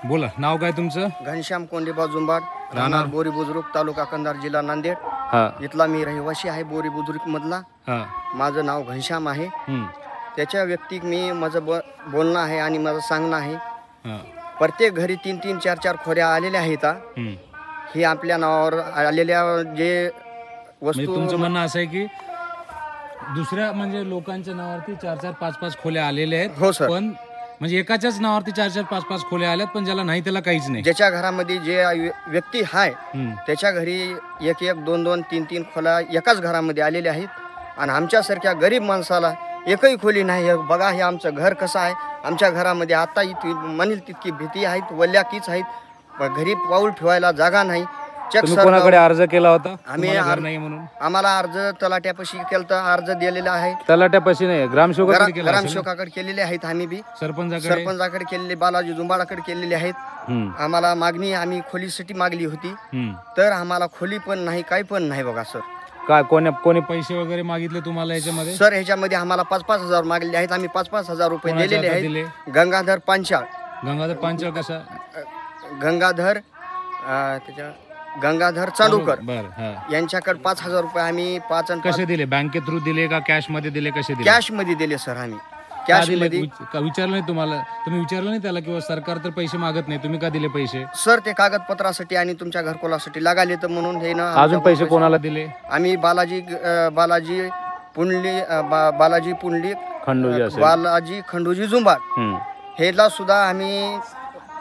बोला, नाव काय तुमचं? घनश्याम कोंडेबा जुंबाड, राहणार बोरी बुजुर्ग, तालुका कंधार, जिल्हा नांदेड. इथला मी रहिवासी आहे बोरी बुजुर्ग मधला. माझं नाव घनश्याम आहे. त्याच्या व्यक्तिक मी माझं बोलणं आहे आणि माझं सांगणं आहे. प्रत्येक घरी 3-3, 4-4 खोऱ्या आलेल्या आहेत. हे आपल्या नावावर आलेल्या जे वस्तू. तुमचं म्हणणं असं आहे की दुसऱ्या म्हणजे लोकांच्या नावावरती 4-4, 5-5 खोल्या आलेल्या आहेत. हो सर. पण म्हणजे एकाच्याच नावावरती 4-4, 5-5 खोल्या आल्यात, पण ज्याला नाही त्याला काहीच नाही. ज्याच्या घरामध्ये जे व्यक्ती आहे त्याच्या घरी 1-1, 2-2, 3-3 खोल्या एकाच घरामध्ये आलेल्या आहेत. आणि आमच्यासारख्या गरीब माणसाला एकही खोली नाही. बघा हे आमचं घर कसं आहे. आमच्या घरामध्ये आता इतकी म्हणेल तितकी भीती आहेत, वल्याकीच आहेत. घरी पाऊल ठेवायला जागा नाही. तुम्ही कोणाकडे अर्ज केला होता? आम्ही आम्हाला अर्ज तलाट्यापाशी केलता, अर्ज दिलेला आहे. तलाट्यापाशी नाही, ग्रामसेवकाकडे केलेले आहेत. आम्ही बी सरपंचाकडे केलेले, बालाजी जुंबाडाकडे केलेले आहेत. आम्हाला मागणी आम्ही खोलीसाठी मागली होती, तर आम्हाला खोली पण नाही, काही पण नाही. बघा सर, काय कोणी पैसे वगैरे मागितले तुम्हाला याच्यामध्ये? सर ह्याच्यामध्ये आम्हाला 5-5 हजार मागले आहेत. आम्ही 5-5 हजार रुपये दिलेले आहेत. गंगाधर पांचाळ कसा? गंगाधर चालूकर यांच्याकडे 5,000 रुपये आम्ही कसे दिले? बँके थ्रू दिले का कॅश मध्ये दिले? कसे दिले? कॅश मध्ये दिले सर. आम्ही कॅश मध्ये. विचारलं नाही तुम्हाला? तुम्ही विचारलं नाही त्याला किंवा सरकार तर पैसे मागत नाही, तुम्ही का दिले पैसे? सर ते कागदपत्रासाठी आणि तुमच्या घरकुलासाठी लागाले तर म्हणून हे ना. अजून पैसे कोणाला दिले? आम्ही बालाजी खंडोजी जुंबाड हेला सुद्धा आम्ही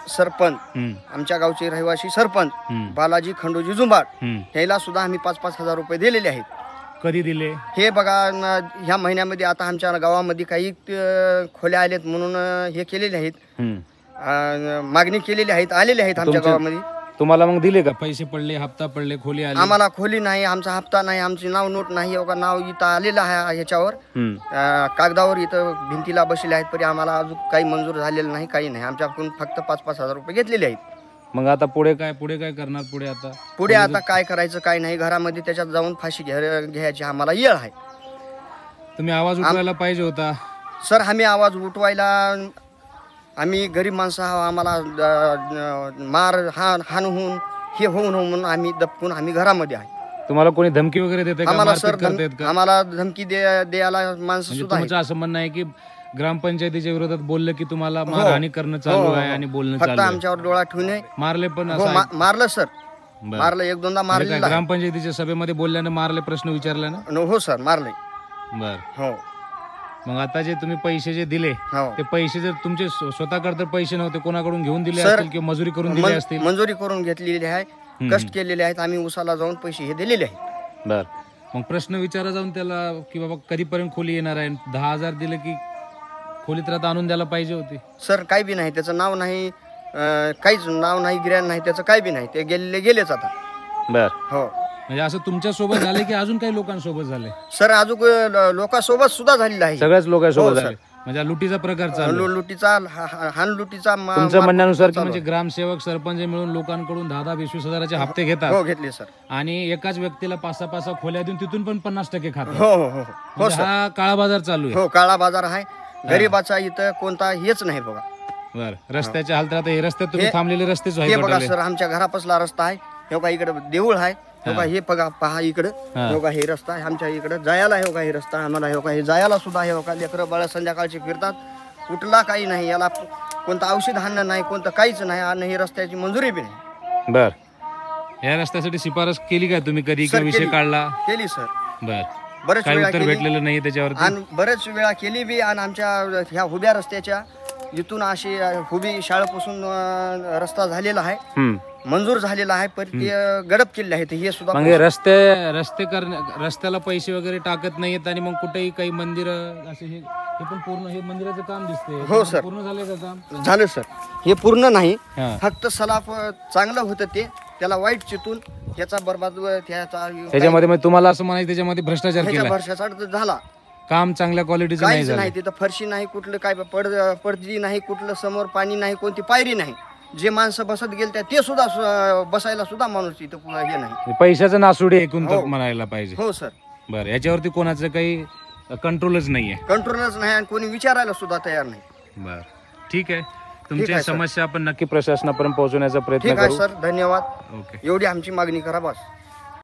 सरपंच, आमच्या गावचे रहिवासी सरपंच बालाजी खंडोजी जुंबाड ह्याला सुद्धा आम्ही 5-5 हजार रुपये दिलेले आहेत. कधी दिले? हे बघा ह्या महिन्यामध्ये. आता आमच्या गावामध्ये काही खोल्या आलेत म्हणून हे केलेले आहेत, मागणी केलेली आहेत, आलेले आहेत आमच्या गावामध्ये. तुम्हाला मग दिले का पैसे? पडले, हप्ता पडले, खोली आली? आम्हाला खोली नाही, आमचा हप्ता नाही, आमचे नाव नोट नाही. नाव इथं आलेलं आहे ह्याच्यावर, कागदावर इथं भिंतीला बसले आहेत, तरी आम्हाला अजून काही मंजूर झालेलं नाही, काही नाही. आमच्याकडून फक्त 5-5 हजार रुपये घेतलेले आहेत. मग आता पुढे काय करणार? पुढे आता काय करायचं काय नाही. घरामध्ये त्याच्यात जाऊन फाशी घ्यायची आम्हाला येळ आहे. तुम्ही आवाज उठवायला पाहिजे होता सर. आम्ही आवाज उठवायला, आम्ही गरीब माणसं आम्हाला हान होऊन हे होऊन म्हणून आम्ही दबकून आम्ही घरामध्ये आहे. तुम्हाला कोणी धमकी वगैरे देते का? आम्हाला सर आम्हाला धमकी द्यायला माणसं सुद्धा. तुमचं असं म्हणणं आहे की ग्रामपंचायतीच्या विरोधात बोललं की तुम्हाला मारहाणी करणं चालू आहे आणि बोलणं चालू आहे? आमच्यावर डोळा ठेवून मारले पण? मारलं सर, मारलं, 1-2दा मारले. ग्रामपंचायतीच्या सभेमध्ये बोलल्याने मारले? प्रश्न विचारला ना? हो सर, मारले. बर. हो. मग आता जे तुम्ही पैसे जे दिले ते पैसे जर तुमचे स्वतःकडे तर पैसे नव्हते, कोणाकडून घेऊन दिले असतील किंवा मजुरी करून दिले असतील? मंजुरी करून घेतलेली आहे, कष्ट केलेले आहेत. आम्ही उसाला जाऊन पैसे हे दिलेले आहेत. बर. मग प्रश्न विचारा जाऊन त्याला की बाबा कधीपर्यंत खोली येणार आहे? 10,000 दिले की खोलीत राहता आणून द्यायला पाहिजे होती? सर काही बी नाही, त्याचं नाव नाही, काहीच नाव नाही, गिऱ्हाण नाही, त्याचं काही बी नाही. ते गेलेच आता. बर. हो. म्हणजे असं तुमच्या सोबत झाले की अजून काही लोकांसोबत झाले? सर अजून लोकांसोबत सुद्धा झालेलं आहे. सगळ्याच लोकांसोबत झाले? म्हणजे लुटीचा प्रकार चालू? लुटीचा, लुटीचा. तुमच्या म्हणण्यानुसार की म्हणजे ग्रामसेवक सरपंच मिळून लोकांकडून 10-20 हजाराचे हप्ते घेतात? हो, घेतले सर. आणि एकाच व्यक्तीला 5-6 खोल्या देऊन तिथून पण 50% खातात? हो हो हो. हा काळा बाजार चालू आहे? हो, काळा बाजार आहे. गरीबाचा इथं कोणता हेच नाही. बघा. बर. रस्त्याच्या हालत हे रस्त्यात तुम्ही थांबलेले रस्तेच हे बघा सर, आमच्या घरापासला रस्ता आहे. हे बघा इकडे देऊळ आहे. हे बघा, पहा इकडे. हे हे रस्ता आहे आमच्या इकडे जायला. हे बघा हे रस्ता आम्हाला. हे जायला सुद्धा हे बघा लेकरं बाळ संध्याकाळची फिरतात. कुठला काही नाही, याला कोणतं औषध आणणं नाही, कोणतं काहीच नाही. आणि ही रस्त्याची मंजुरी बी नाही. बर. या रस्त्यासाठी शिफारस केली का तुम्ही? कधी विषय काढला? केली सर. बर. बरेच वेळा भेटलेलं नाही त्याच्यावर? आणि बरेच वेळा केली बी. आणि आमच्या ह्या उभ्या रस्त्याच्या इथून अशी उभी शाळेपासून रस्ता झालेला आहे, मंजूर झालेला आहे, पण ते गडप केले आहेत. हे सुद्धा रस्त्याला पैसे वगैरे टाकत नाहीत आणि मग कुठेही काही मंदिर असे हे पण पूर्ण हे मंदिराचं काम दिसते? हो सर. पूर्ण झाले का काम? झालं सर. हे पूर्ण नाही, फक्त सलाफ चांगलं होतं ते, त्याला वाईट चितून याचा बरबाद त्याच्यामध्ये तुम्हाला असं म्हणायचं त्याच्यामध्ये भ्रष्टाचार केला? भ्रष्टाचार झाला. काम चांगल्या क्वालिटीचं नाही. तिथं फरशी नाही, कुठलं काय पडदी नाही, कुठलं समोर पाणी नाही, कोणती पायरी नाही. जे माणसं बसत गेले ते सुद्धा बसायला सुद्धा माणूस तिथं हे नाही. पैशाचं नासुडी एकूण म्हणायला पाहिजे. हो सर. बरं. याच्यावरती कोणाचं काही कंट्रोलच नाहीये? कंट्रोलच नाही आणि कोणी विचारायला सुद्धा तयार नाही. बर. ठीक आहे. तुमची आहे, सर. समस्या आपण नक्की प्रशासनापर्यंत पोहोचवण्याचा प्रयत्न ठीक आहे करू. सर, धन्यवाद. ओके. एवढी आमची मागणी करा बस.